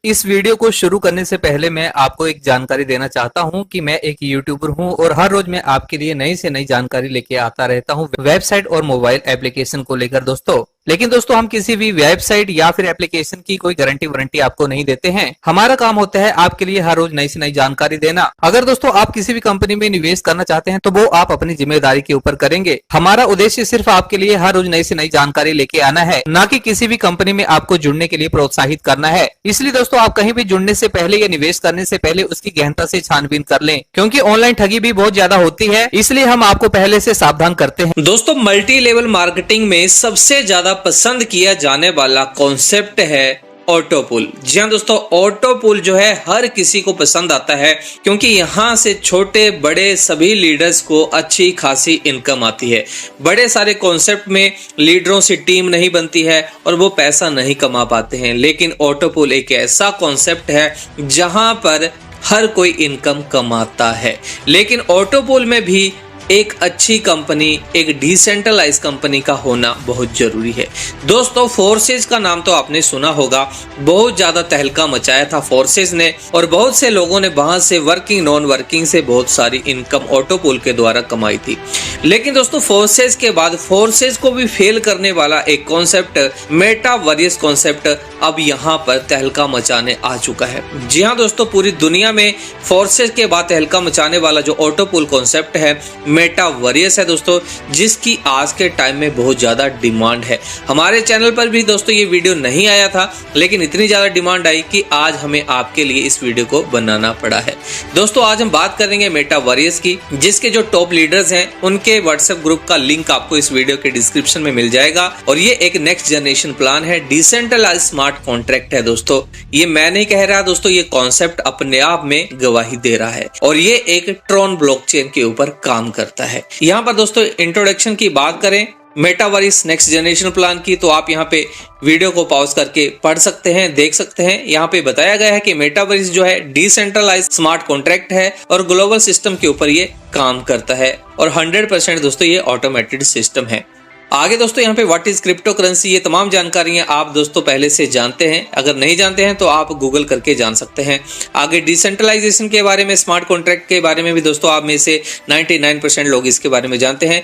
इस वीडियो को शुरू करने से पहले मैं आपको एक जानकारी देना चाहता हूं कि मैं एक यूट्यूबर हूं और हर रोज मैं आपके लिए नई से नई जानकारी लेके आता रहता हूं वेबसाइट और मोबाइल एप्लीकेशन को लेकर दोस्तों। लेकिन दोस्तों हम किसी भी वेबसाइट या फिर एप्लीकेशन की कोई गारंटी वारंटी आपको नहीं देते हैं। हमारा काम होता है आपके लिए हर रोज नई से नई जानकारी देना। अगर दोस्तों आप किसी भी कंपनी में निवेश करना चाहते हैं तो वो आप अपनी जिम्मेदारी के ऊपर करेंगे। हमारा उद्देश्य सिर्फ आपके लिए हर रोज नई से नई जानकारी लेके आना है, ना कि किसी भी कंपनी में आपको जुड़ने के लिए प्रोत्साहित करना है। इसलिए दोस्तों आप कहीं भी जुड़ने से पहले या निवेश करने से पहले उसकी गहनता से छानबीन कर लें, क्योंकि ऑनलाइन ठगी भी बहुत ज्यादा होती है। इसलिए हम आपको पहले से सावधान करते हैं। दोस्तों मल्टी लेवल मार्केटिंग में सबसे ज्यादा पसंद किया जाने वाला कॉन्सेप्ट है ऑटो पुल। जी हाँ दोस्तों, ऑटो पुल जो है हर किसी को पसंद आता है, क्योंकि यहाँ से छोटे बड़े सभी लीडर्स को अच्छी खासी इनकम आती है। बड़े सारे कॉन्सेप्ट में लीडरों से टीम नहीं बनती है और वो पैसा नहीं कमा पाते हैं, लेकिन ऑटो पुल एक ऐसा कॉन्सेप्ट है जहां पर हर कोई इनकम कमाता है। लेकिन ऑटो पुल में भी एक अच्छी कंपनी, एक डिसेंट्रलाइज कंपनी का होना बहुत जरूरी है। दोस्तों फोर्सेज का नाम तो आपने सुना होगा, बहुत ज्यादा तहलका मचाया था फोर्सेज ने और बहुत से लोगों ने वहां से वर्किंग नॉन वर्किंग से बहुत सारी इनकम ऑटो पुल के द्वारा कमाई थी। लेकिन दोस्तों फोर्सेज के बाद फोर्सेज को भी फेल करने वाला एक कॉन्सेप्ट मेटावर्स कॉन्सेप्ट अब यहाँ पर तहलका मचाने आ चुका है। जी हाँ दोस्तों, पूरी दुनिया में फोर्सेज के बाद तहलका मचाने वाला जो ऑटो पुल कॉन्सेप्ट है मेटावर्स है दोस्तों, जिसकी आज के टाइम में बहुत ज्यादा डिमांड है। हमारे चैनल पर भी दोस्तों ये वीडियो नहीं आया था, लेकिन इतनी ज्यादा डिमांड आई कि आज हमें आपके लिए इस वीडियो को बनाना पड़ा है। दोस्तों आज हम बात करेंगे मेटावर्स की, जिसके जो टॉप लीडर्स हैं उनके व्हाट्सएप ग्रुप का लिंक आपको इस वीडियो के डिस्क्रिप्शन में मिल जाएगा। और ये एक नेक्स्ट जनरेशन प्लान है, डिसेंट्रलाइज स्मार्ट कॉन्ट्रैक्ट है दोस्तों। ये मैं नहीं कह रहा दोस्तों, ये कॉन्सेप्ट अपने आप में गवाही दे रहा है और ये एक ट्रॉन ब्लॉकचेन के ऊपर काम करता है। यहाँ पर दोस्तों इंट्रोडक्शन की बात करें मेटावर्स नेक्स्ट जनरेशन प्लान की, तो आप यहाँ पे वीडियो को पॉज करके पढ़ सकते हैं, देख सकते हैं। यहाँ पे बताया गया है कि मेटावर्स जो है डिसेंट्रलाइज स्मार्ट कॉन्ट्रैक्ट है और ग्लोबल सिस्टम के ऊपर ये काम करता है और 100% दोस्तों ये ऑटोमेटेड सिस्टम है। आगे दोस्तों यहाँ पे व्हाट इज क्रिप्टो करेंसी, ये तमाम जानकारियां आप दोस्तों पहले से जानते हैं। अगर नहीं जानते हैं तो आप गूगल करके जान सकते हैं। आगे डिसेंट्रलाइजेशन के बारे में, स्मार्ट कॉन्ट्रैक्ट के बारे में भी दोस्तों आप में से 99% लोग इसके बारे में जानते हैं।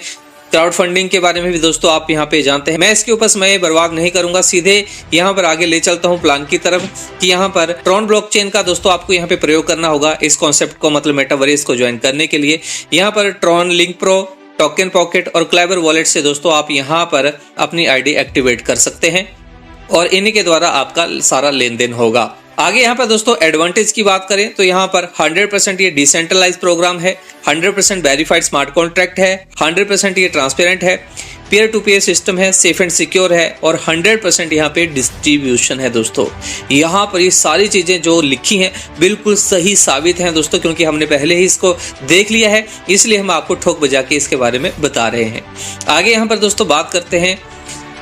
क्राउड फंडिंग के बारे में भी दोस्तों आप यहाँ पे जानते हैं। मैं इसके ऊपर समय बर्बाद नहीं करूंगा, सीधे यहाँ पर आगे ले चलता हूँ प्लान की तरफ कि यहाँ पर ट्रॉन ब्लॉकचेन का दोस्तों आपको यहाँ पे प्रयोग करना होगा इस कॉन्सेप्ट को, मतलब मेटावर्स को ज्वाइन करने के लिए। यहाँ पर Tron link pro, token pocket और क्लेवर वॉलेट से दोस्तों आप यहाँ पर अपनी आईडी एक्टिवेट कर सकते हैं और इन्हीं के द्वारा आपका सारा लेन देन होगा। आगे यहाँ पर दोस्तों एडवांटेज की बात करें तो यहाँ पर 100% ये डिसेंट्रलाइज प्रोग्राम है, 100% वेरीफाइड स्मार्ट कॉन्ट्रैक्ट है, 100% ये ट्रांसपेरेंट है, पीयर टू पीयर सिस्टम है, सेफ एंड सिक्योर है और 100% यहाँ पे डिस्ट्रीब्यूशन है दोस्तों। यहाँ पर ये सारी चीजें जो लिखी हैं बिल्कुल सही साबित हैं दोस्तों, क्योंकि हमने पहले ही इसको देख लिया है, इसलिए हम आपको ठोक बजा के इसके बारे में बता रहे हैं। आगे यहाँ पर दोस्तों बात करते हैं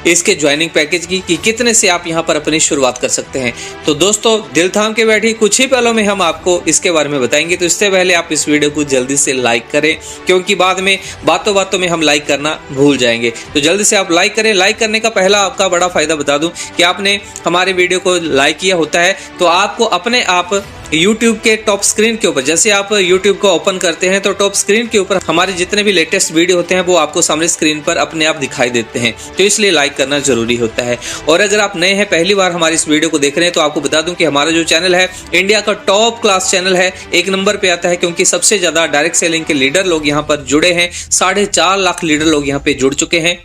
इसके ज्वाइनिंग पैकेज की कि कितने से आप यहाँ पर अपनी शुरुआत कर सकते हैं। तो दोस्तों दिल थाम के बैठिए, कुछ ही पलों में हम आपको इसके बारे में बताएंगे। तो इससे पहले आप इस वीडियो को जल्दी से लाइक करें, क्योंकि बाद में बातों बातों में हम लाइक करना भूल जाएंगे। तो जल्दी से आप लाइक करें। लाइक करने का पहला आपका बड़ा फायदा बता दूं कि आपने हमारे वीडियो को लाइक किया होता है तो आपको अपने आप YouTube के टॉप स्क्रीन के ऊपर, जैसे आप YouTube को ओपन करते हैं तो टॉप स्क्रीन के ऊपर हमारे जितने भी लेटेस्ट वीडियो होते हैं वो आपको सामने स्क्रीन पर अपने आप दिखाई देते हैं। तो इसलिए लाइक करना जरूरी होता है। और अगर आप नए हैं, पहली बार हमारी इस वीडियो को देख रहे हैं, तो आपको बता दूं कि हमारा जो चैनल है इंडिया का टॉप क्लास चैनल है, 1 नंबर पे आता है, क्योंकि सबसे ज्यादा डायरेक्ट सेलिंग के लीडर लोग यहाँ पर जुड़े हैं। 4.5 लाख लीडर लोग यहाँ पे जुड़ चुके हैं।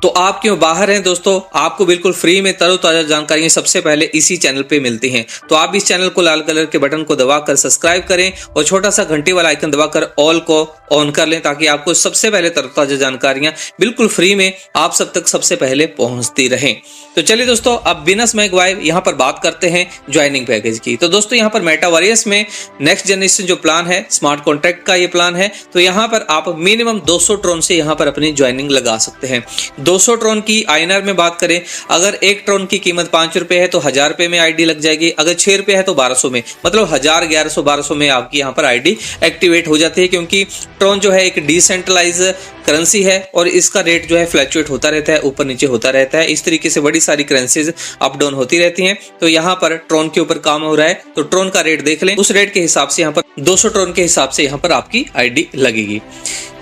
तो आप क्यों बाहर हैं दोस्तों, आपको बिल्कुल फ्री में तरोताजा जानकारियां सबसे पहले इसी चैनल पे मिलती हैं। तो आप इस चैनल को लाल कलर के बटन को दबाकर सब्सक्राइब करें और छोटा सा घंटी वाला आइकन दबाकर ऑल को ऑन कर लें, ताकि आपको सबसे पहले तरोताजा जानकारियां बिल्कुल फ्री में आप सब तक सबसे पहले पहुंचती रहें। तो चलिए दोस्तों अब बिना समय गवाए यहाँ पर बात करते हैं ज्वाइनिंग पैकेज की। तो दोस्तों यहाँ पर मेटावर्स में नेक्स्ट जनरेशन जो प्लान है, स्मार्ट कॉन्ट्रैक्ट का ये प्लान है, तो यहाँ पर आप मिनिमम 200 ट्रॉन से यहाँ पर अपनी ज्वाइनिंग लगा सकते हैं। 200 ट्रॉन की INR में बात करें, अगर 1 ट्रॉन की कीमत 5 रुपए है तो 1000 रुपए में आईडी लग जाएगी, अगर 6 रुपए है तो 1200 में, मतलब 1000, 1100, 1200 में आपकी यहाँ पर आईडी एक्टिवेट हो जाती है। क्योंकि ट्रॉन जो है एक डिसेंट्रलाइज करेंसी है और इसका रेट जो है फ्लक्चुएट होता रहता है, ऊपर नीचे होता रहता है। इस तरीके से बड़ी सारी करेंसीज अप डाउन होती रहती हैं। तो यहाँ पर ट्रॉन के ऊपर काम हो रहा है, तो ट्रॉन का रेट देख लें, उस रेट के हिसाब से यहाँ पर 200 ट्रॉन के हिसाब से यहाँ पर आपकी आईडी लगेगी।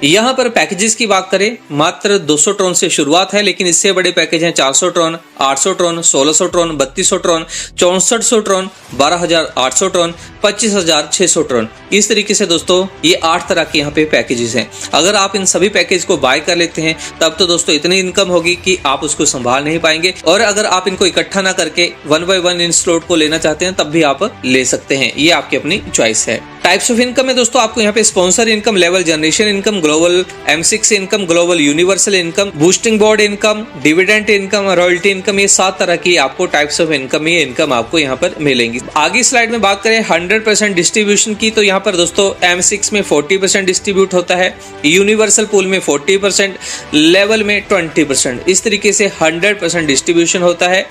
यहाँ पर पैकेजेस की बात करें, मात्र 200 ट्रॉन से शुरुआत है, लेकिन इससे बड़े पैकेज हैं 400 Tron, 800 Tron, 1600 Tron, 3200 Tron, 6400 Tron, 12800 Tron, 25600 Tron. इस तरीके से दोस्तों ये 8 तरह के यहाँ पे पैकेजेस हैं। अगर आप इन सभी पैकेज को बाय कर लेते हैं तब तो दोस्तों इतनी इनकम होगी कि आप उसको संभाल नहीं पाएंगे। और अगर आप इनको इकट्ठा ना करके 1 बाय 1 इन स्लॉट को लेना चाहते हैं तब भी आप ले सकते हैं, ये आपकी अपनी चॉइस है। टाइप्स ऑफ इनकम में दोस्तों आपको यहाँ पे sponsor income, level generation income, global M6 income, global universal income, boosting board income, dividend income, royalty income, ये 7 तरह की आपको टाइप्स ऑफ इनकम, ये इनकम आपको यहाँ पर मिलेंगी। आगे स्लाइड में बात करें 100% डिस्ट्रीब्यूशन की, तो यहाँ पर दोस्तों M6 में 40% डिस्ट्रीब्यूट होता है, यूनिवर्सल पूल में 40%, लेवल में 20%, इस तरीके से 100% डिस्ट्रीब्यूशन होता है।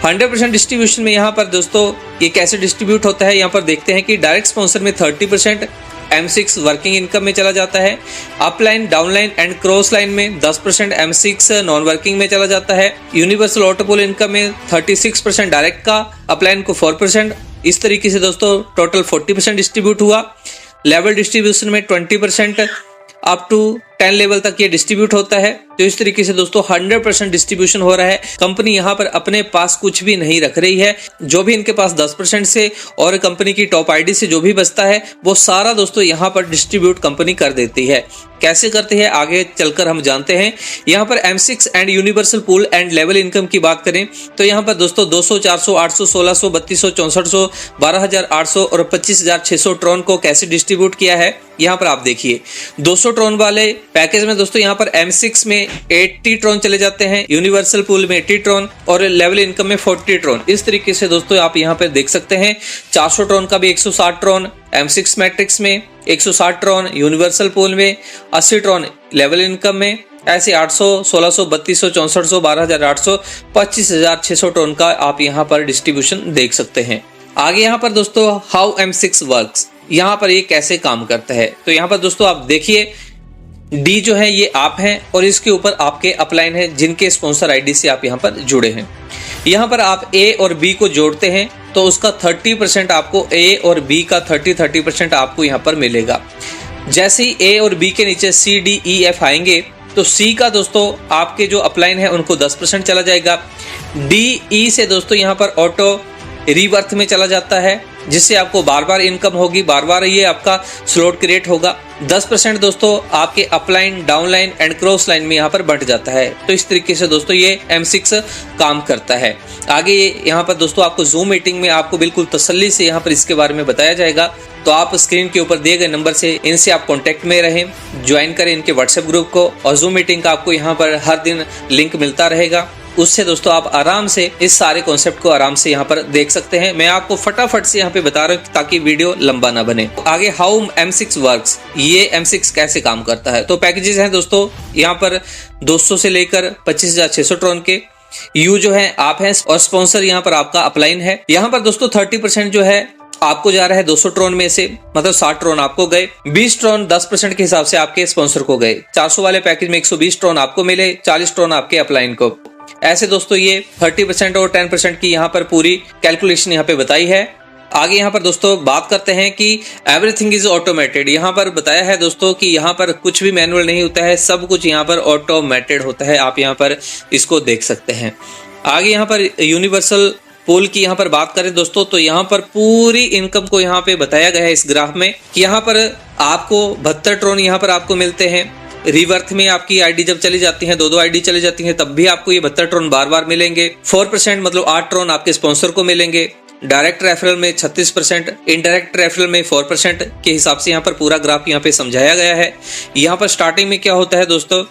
100% डिस्ट्रीब्यूशन में यहाँ पर दोस्तों ये कैसे डिस्ट्रीब्यूट होता है, यहाँ पर देखते हैं कि डायरेक्ट स्पॉन्सर में 30% M6 वर्किंग इनकम में चला जाता है, upline, downline and cross line में 10% M6 नॉन वर्किंग में चला जाता है, यूनिवर्सल ऑटोपोल इनकम में 36% डायरेक्ट का, अपलाइन को 4%, इस तरीके से दोस्तों टोटल 40% डिस्ट्रीब्यूट हुआ। लेवल डिस्ट्रीब्यूशन में 20% अप टू 10 लेवल तक ये डिस्ट्रीब्यूट होता है। तो इस तरीके से दोस्तों 100% डिस्ट्रीब्यूशन हो रहा है। कंपनी यहाँ पर अपने पास कुछ भी नहीं रख रही है, जो भी इनके पास 10% से और कंपनी की टॉप आईडी से जो भी बचता है वो सारा दोस्तों यहाँ पर डिस्ट्रीब्यूट कंपनी कर देती है। कैसे करती है आगे चलकर हम जानते हैं। यहाँ पर M6 and universal pool and level income की बात करें तो यहाँ पर दोस्तों 200, 400, 800, 1600, 3200, 6400, 12800 और 25600 ट्रॉन को कैसे डिस्ट्रीब्यूट किया है यहाँ पर आप देखिए। 200 ट्रॉन वाले पैकेज में दोस्तों यहाँ पर M6 में 80 ट्रॉन चले जाते हैं, यूनिवर्सल पूल में 80 ट्रॉन और लेवल इनकम में 40 ट्रॉन। इस तरीके से दोस्तों आप यहाँ पर देख सकते हैं 400 ट्रॉन का भी 160 ट्रॉन, M6 मैट्रिक्स में 160 ट्रॉन, यूनिवर्सल पूल में 80 ट्रॉन, लेवल इनकम में ऐसे 800, 1600, 3200, 6400, 12800, 25600 ट्रॉन का आप यहाँ पर डिस्ट्रीब्यूशन देख सकते हैं। आगे यहाँ पर दोस्तों हाउ M6 वर्क्स, यहाँ पर ये कैसे काम करता है। तो यहाँ पर दोस्तों आप देखिए डी जो है ये आप हैं और इसके ऊपर आपके अपलाइन है जिनके स्पॉन्सर आईडी से आप यहाँ पर जुड़े हैं। यहाँ पर आप ए और बी को जोड़ते हैं तो उसका 30% आपको ए और बी का 30% आपको यहाँ पर मिलेगा। जैसे ही ए और बी के नीचे सी डी ई एफ आएंगे तो सी का दोस्तों आपके जो अपलाइन है उनको 10% चला जाएगा। डी ई से दोस्तों यहाँ पर ऑटो रीबर्थ में चला जाता है जिससे आपको बार बार इनकम होगी, बार बार ये आपका स्लॉट क्रिएट होगा। 10% दोस्तों आपके upline, downline and cross line में यहाँ पर बढ़ जाता है। तो इस तरीके से दोस्तों ये M6 काम करता है। आगे यहाँ पर दोस्तों आपको जूम मीटिंग में आपको बिल्कुल तसल्ली से यहाँ पर इसके बारे में बताया जाएगा। तो आप स्क्रीन के ऊपर दिए गए नंबर से इनसे आप कांटेक्ट में रहें, ज्वाइन करें इनके व्हाट्सएप ग्रुप को और जूम मीटिंग का आपको यहाँ पर हर दिन लिंक मिलता रहेगा। उससे दोस्तों आप आराम से इस सारे कॉन्सेप्ट को आराम से यहाँ पर देख सकते हैं। मैं आपको फटाफट से यहाँ पे बता रहा हूँ ताकि वीडियो लंबा ना बने। आगे हाउ M6 वर्क्स, ये M6 कैसे काम करता है। तो पैकेजेस हैं दोस्तों यहाँ पर 200 से लेकर 25600 ट्रॉन के। यू जो है आप हैं और स्पॉन्सर यहाँ पर आपका अपलाइन है। यहाँ पर दोस्तों 30% जो है आपको जा रहा है 200 ट्रॉन में से, मतलब 60 ट्रॉन आपको गए, 20 ट्रॉन 10% के हिसाब से आपके स्पॉन्सर को गए। 400 वाले पैकेज में 120 ट्रॉन आपको मिले, 40 ट्रॉन आपके अपलाइन को। ऐसे दोस्तों ये 30% और 10% की यहाँ पर पूरी कैलकुलेशन यहाँ पे बताई है। आगे यहाँ पर दोस्तों बात करते हैं कि एवरीथिंग इज ऑटोमेटेड। यहाँ पर बताया है दोस्तों कि यहाँ पर कुछ भी मैनुअल नहीं होता है, सब कुछ यहाँ पर ऑटोमेटेड होता है। आप यहाँ पर इसको देख सकते हैं। आगे यहाँ पर यूनिवर्सल पूल की यहाँ पर बात करें दोस्तों तो यहाँ पर पूरी इनकम को यहाँ पे बताया गया है इस ग्राफ में कि यहाँ पर आपको 72 ट्रॉन यहाँ पर आपको मिलते हैं। रिवर्थ में आपकी आईडी जब चली जाती है, दो आईडी चली जाती है, तब भी आपको ये 72 ट्रॉन बार बार मिलेंगे। 4% मतलब 8 ट्रॉन आपके स्पॉन्सर को मिलेंगे। डायरेक्ट रेफरल में 36%, इनडायरेक्ट रेफरल में 4% के हिसाब से यहाँ पर पूरा ग्राफ यहाँ पे समझाया गया है। यहाँ पर स्टार्टिंग में क्या होता है दोस्तों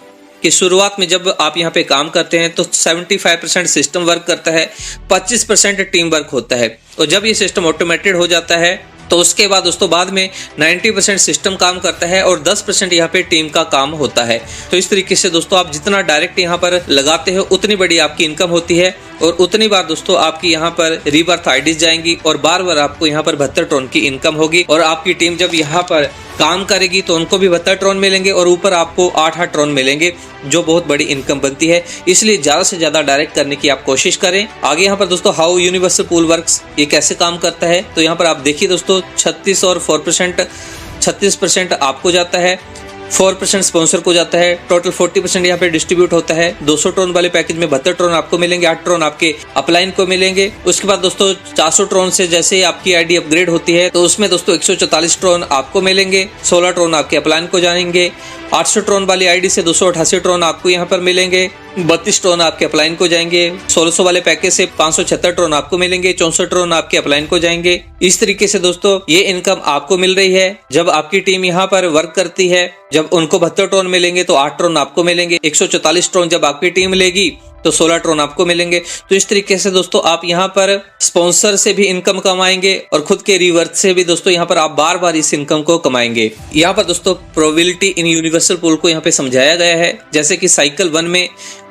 कि शुरुआत में जब आप यहाँ पे काम करते हैं तो 75% सिस्टम वर्क करता है, 25% टीम वर्क होता है। और जब ये सिस्टम ऑटोमेटेड हो जाता है तो उसके बाद दोस्तों बाद में 90% सिस्टम काम करता है और 10% यहाँ पे टीम का काम होता है। तो इस तरीके से दोस्तों आप जितना डायरेक्ट यहाँ पर लगाते हो उतनी बड़ी आपकी इनकम होती है और उतनी बार दोस्तों आपकी यहाँ पर रीबर्थ आईडीज जाएंगी और बार बार आपको यहाँ पर 72 ट्रोन की इनकम होगी। और आपकी टीम जब यहाँ पर काम करेगी तो उनको भी 72 ट्रोन मिलेंगे और ऊपर आपको 8 ट्रोन मिलेंगे, जो बहुत बड़ी इनकम बनती है। इसलिए ज्यादा से ज्यादा डायरेक्ट करने की आप कोशिश करें। आगे यहाँ पर दोस्तों हाउ यूनिवर्सल पूल वर्क्स, ये कैसे काम करता है, तो यहाँ पर आप देखिए दोस्तों 36 और 36% आपको जाता है, 4% स्पॉन्सर को जाता है, टोटल 40% यहाँ पे डिस्ट्रीब्यूट होता है। 200 ट्रोन वाले पैकेज में 72 ट्रोन आपको मिलेंगे, 8 ट्रोन आपके अपलाइन को मिलेंगे। उसके बाद दोस्तों 400 ट्रोन से जैसे ही आपकी आईडी अपग्रेड होती है तो उसमें दोस्तों 144 ट्रोन आपको मिलेंगे, 16 ट्रोन आपके अपलाइन को जाएंगे। 800 ट्रोन वाली आईडी से 288 ट्रोन आपको यहाँ पर मिलेंगे, 32 ट्रोन आपके अपलाइन को जाएंगे। 1600 वाले पैकेज से 576 ट्रोन आपको मिलेंगे, 64 ट्रोन आपके अपलाइन को जाएंगे। इस तरीके से दोस्तों ये इनकम आपको मिल रही है जब आपकी टीम यहाँ पर वर्क करती है। जब उनको 72 ट्रोन मिलेंगे तो 8 ट्रोन आपको मिलेंगे, 144 ट्रोन जब आपकी टीम लेगी तो 16 ट्रोन आपको मिलेंगे। तो इस तरीके से दोस्तों आप यहाँ पर स्पॉन्सर से भी इनकम कमाएंगे और खुद के रिवर्थ से भी दोस्तों यहाँ पर आप बार बार इस इनकम को कमाएंगे। यहाँ पर दोस्तों प्रोबेबिलिटी इन यूनिवर्सल पूल को यहाँ पे समझाया गया है। जैसे कि साइकिल 1 में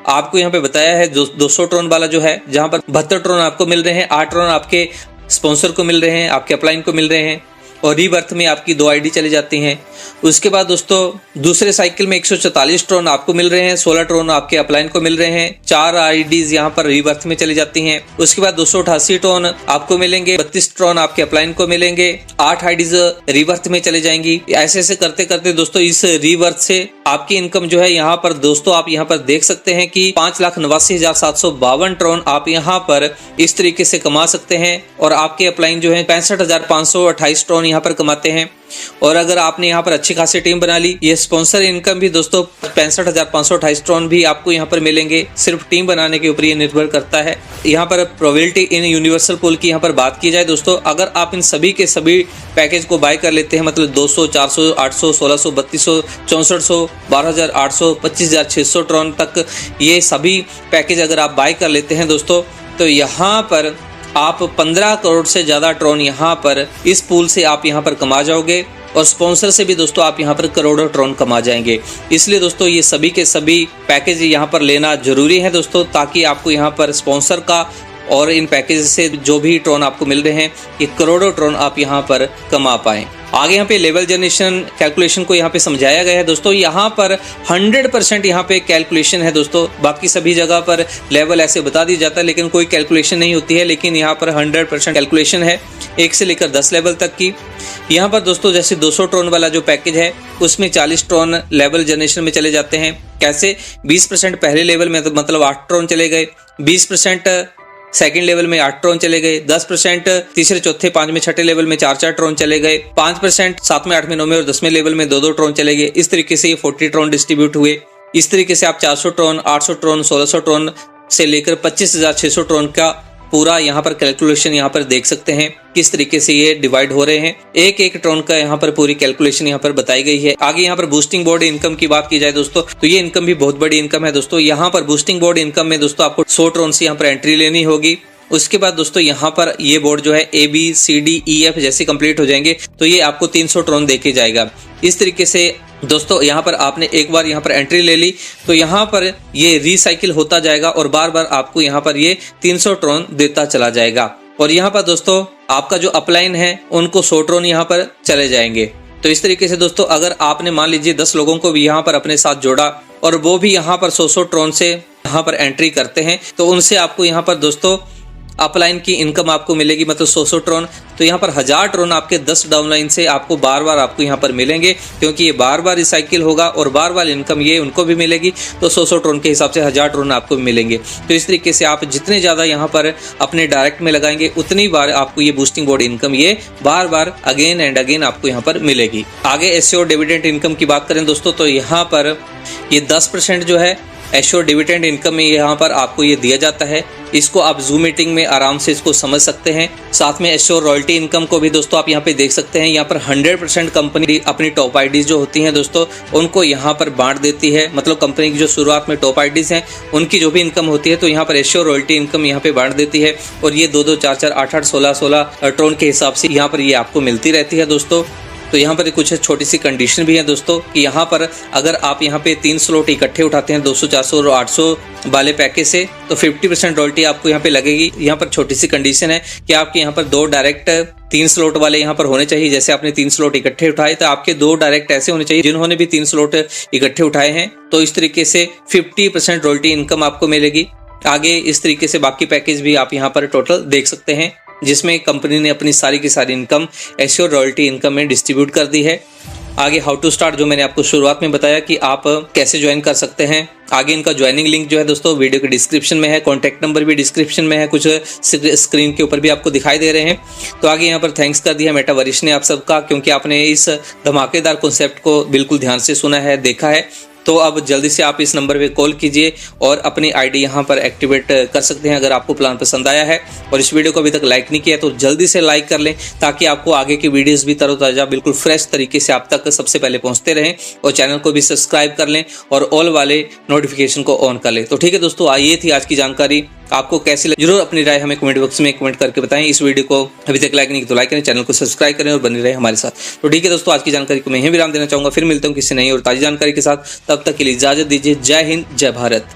आपको यहाँ पे बताया है 200 ट्रोन वाला जो है, जहाँ पर 72 ट्रोन आपको मिल रहे हैं, 8 ट्रोन आपके स्पॉन्सर को मिल रहे हैं, आपके अपलाइन को मिल रहे हैं और रीबर्थ में आपकी 2 आईडी चली जाती हैं। उसके बाद दोस्तों दूसरे साइकिल में 144 ट्रोन आपको मिल रहे हैं, 16 ट्रोन आपके अपलाइन को मिल रहे हैं, 4 आईडीज यहाँ पर रीबर्थ में चली जाती हैं। उसके बाद 288 ट्रोन आपको मिलेंगे, 32 ट्रोन आपके अपलाइन को मिलेंगे, 8 आईडीज रीबर्थ में चली जाएंगी। ऐसे ऐसे करते करते दोस्तों इस रीबर्थ से आपकी इनकम जो है यहाँ पर दोस्तों आप यहाँ पर देख सकते हैं कि 5,89,752 ट्रोन आप यहाँ पर इस तरीके से कमा सकते हैं और आपके अपलाइन जो है 65,528 ट्रोन यहाँ पर कमाते हैं। और अगर आपने यहाँ पर अच्छी खासी टीम बना ली, ये स्पॉन्सर इनकम भी दोस्तों 65,528 ट्रोन भी आपको यहाँ पर मिलेंगे। सिर्फ टीम बनाने के ऊपर ये निर्भर करता है। यहाँ पर प्रोबेबिलिटी इन यूनिवर्सल पूल की यहाँ पर बात की जाए दोस्तों, अगर आप इन सभी के सभी पैकेज को बाय कर लेते हैं, मतलब 200, 400, 800, 1600, 3200, 6400, 12,800, 25,600 ट्रोन तक ये सभी पैकेज अगर आप बाय कर लेते हैं दोस्तों, तो यहाँ पर आप 15 करोड़ से ज्यादा ट्रोन यहाँ पर इस पूल से आप यहाँ पर कमा जाओगे और स्पॉन्सर से भी दोस्तों आप यहाँ पर करोड़ों ट्रोन कमा जाएंगे। इसलिए दोस्तों ये सभी के सभी पैकेज यहाँ पर लेना जरूरी है दोस्तों, ताकि आपको यहाँ पर स्पॉन्सर का और इन पैकेज से जो भी ट्रोन आपको मिल रहे हैं ये करोड़ों ट्रोन आप यहाँ पर कमा पाए। आगे यहाँ पे लेवल जनरेशन कैलकुलेशन को यहाँ पे समझाया गया है दोस्तों। यहाँ पर 100% यहाँ पे कैलकुलेशन है दोस्तों। बाकी सभी जगह पर लेवल ऐसे बता दी जाता है लेकिन कोई कैलकुलेशन नहीं होती है, लेकिन यहाँ पर 100% कैलकुलेशन है 1 से लेकर 10 लेवल तक की। यहाँ पर दोस्तों जैसे 200 ट्रोन वाला जो पैकेज है उसमें 40 ट्रोन लेवल जनरेशन में चले जाते हैं। कैसे 20% पहले लेवल में मतलब 8 ट्रोन चले गए, 20% सेकंड लेवल में 8 ट्रोन चले गए, 10% तीसरे चौथे 5वें 6ठे लेवल में 4 ट्रोन चले गए, 5% 7वें 8वें 9वें और 10वें लेवल में 2 ट्रोन चले गए। इस तरीके से ये 40 ट्रोन डिस्ट्रीब्यूट हुए। इस तरीके से आप 400 ट्रोन, 800 ट्रोन, 1600 ट्रोन से लेकर 25,600 ट्रोन का पूरा यहाँ पर कैलकुलेशन यहाँ पर देख सकते हैं किस तरीके से ये डिवाइड हो रहे हैं। एक एक ट्रोन का यहाँ पर पूरी कैलकुलेशन यहाँ पर बताई गई है। आगे यहाँ पर बूस्टिंग बोर्ड इनकम की बात की जाए दोस्तों, तो ये इनकम भी बहुत बड़ी इनकम है दोस्तों। यहाँ पर बूस्टिंग बोर्ड इनकम में दोस्तों आपको 100 ट्रोन से यहाँ पर एंट्री लेनी होगी। उसके बाद दोस्तों यहाँ पर ये बोर्ड जो है ABCDEF जैसे कंप्लीट हो जाएंगे तो ये आपको 300 ट्रोन देके जाएगा। इस तरीके से दोस्तों यहाँ पर आपने एक बार यहाँ पर एंट्री ले ली तो यहाँ पर ये रिसाइकिल होता जाएगा और बार बार आपको यहाँ पर ये 300 ट्रोन देता चला जाएगा। और यहाँ पर दोस्तों आपका जो अपलाइन है उनको 100 ट्रोन यहाँ पर चले जाएंगे। तो इस तरीके से दोस्तों अगर आपने मान लीजिए 10 लोगों को भी यहाँ पर अपने साथ जोड़ा और वो भी यहाँ पर 100 ट्रोन से यहाँ पर एंट्री करते हैं तो उनसे आपको यहाँ पर दोस्तों अपलाइन की इनकम आपको मिलेगी, मतलब 100 ट्रोन। तो यहाँ पर 1000 ट्रोन आपके 10 डाउनलाइन से आपको बार बार आपको यहाँ पर मिलेंगे, क्योंकि ये बार बार रिसाइकिल होगा और बार बार इनकम ये उनको भी मिलेगी। तो 100 ट्रोन के हिसाब से 1000 ट्रोन आपको मिलेंगे। तो इस तरीके से आप जितने ज़्यादा यहाँ पर अपने डायरेक्ट में लगाएंगे उतनी बार आपको ये बूस्टिंग बोर्ड इनकम ये बार बार अगेन एंड अगेन आपको यहाँ पर मिलेगी। आगे एसओ डिविडेंड इनकम की बात करें दोस्तों, तो यहाँ पर ये 10% जो है एश्योर डिविडेंड इनकम में यहाँ पर आपको ये दिया जाता है। इसको आप जूम मीटिंग में आराम से इसको समझ सकते हैं। साथ में एश्योर रॉयल्टी इनकम को भी दोस्तों आप यहाँ पे देख सकते हैं। यहाँ पर 100% कंपनी अपनी टॉप आईडीज जो होती हैं दोस्तों उनको यहाँ पर बांट देती है। मतलब कंपनी की जो शुरुआत में टॉप आईडीज हैं उनकी जो भी इनकम होती है तो यहाँ पर एश्योर रॉयल्टी इनकम यहाँ पे बांट देती है। और ये 2-2, 4-4, 8-8, 16-16 ट्रोन के हिसाब से यहाँ पर ये आपको मिलती रहती है दोस्तों। तो यहाँ पर कुछ छोटी सी कंडीशन भी है दोस्तों कि यहाँ पर अगर आप यहाँ पे 3 स्लॉट इकट्ठे उठाते हैं 200, 400 और 800 वाले पैकेज से तो 50% रॉयल्टी आपको यहाँ पे लगेगी। यहाँ पर छोटी सी कंडीशन है कि आपके यहाँ पर 2 डायरेक्ट 3 स्लॉट वाले यहाँ पर होने चाहिए। जैसे आपने 3 स्लॉट इकट्ठे उठाए तो आपके 2 डायरेक्ट ऐसे होने चाहिए जिन्होंने भी 3 स्लॉट इकट्ठे उठाए हैं। तो इस तरीके से 50% रॉयल्टी इनकम आपको मिलेगी। आगे इस तरीके से बाकी पैकेज भी आप यहाँ पर टोटल देख सकते हैं जिसमें कंपनी ने अपनी सारी की सारी इनकम एश्योर रॉयल्टी इनकम में डिस्ट्रीब्यूट कर दी है। आगे हाउ टू स्टार्ट जो मैंने आपको शुरुआत में बताया कि आप कैसे ज्वाइन कर सकते हैं। आगे इनका ज्वाइनिंग लिंक जो है दोस्तों वीडियो के डिस्क्रिप्शन में है, कॉन्टैक्ट नंबर भी डिस्क्रिप्शन में है, कुछ स्क्रीन के ऊपर भी आपको दिखाई दे रहे हैं। तो आगे यहाँ पर थैंक्स कर दिया मेटा वरिष्ठ ने आप सबका, क्योंकि आपने इस धमाकेदार कॉन्सेप्ट को बिल्कुल ध्यान से सुना है, देखा है। तो अब जल्दी से आप इस नंबर पे कॉल कीजिए और अपनी आईडी यहाँ पर एक्टिवेट कर सकते हैं अगर आपको प्लान पसंद आया है। और इस वीडियो को अभी तक लाइक नहीं किया तो जल्दी से लाइक कर लें ताकि आपको आगे की वीडियोस भी तरोताजा बिल्कुल फ्रेश तरीके से आप तक सबसे पहले पहुंचते रहें। और चैनल को भी सब्सक्राइब कर लें और ऑल वाले नोटिफिकेशन को ऑन कर लें। तो ठीक है दोस्तों, ये थी आज की जानकारी। आपको कैसी लगी जरूर अपनी राय हमें कमेंट बॉक्स में कमेंट करके बताएं। इस वीडियो को अभी तक लाइक नहीं किया तो लाइक करें, चैनल को सब्सक्राइब करें और बने रहे हमारे साथ। तो ठीक है दोस्तों, आज की जानकारी को मैं यहीं विराम देना चाहूंगा। फिर मिलता हूं किसी नई और ताजी जानकारी के साथ। तब तक के लिए इजाजत दीजिए। जय हिंद, जय भारत।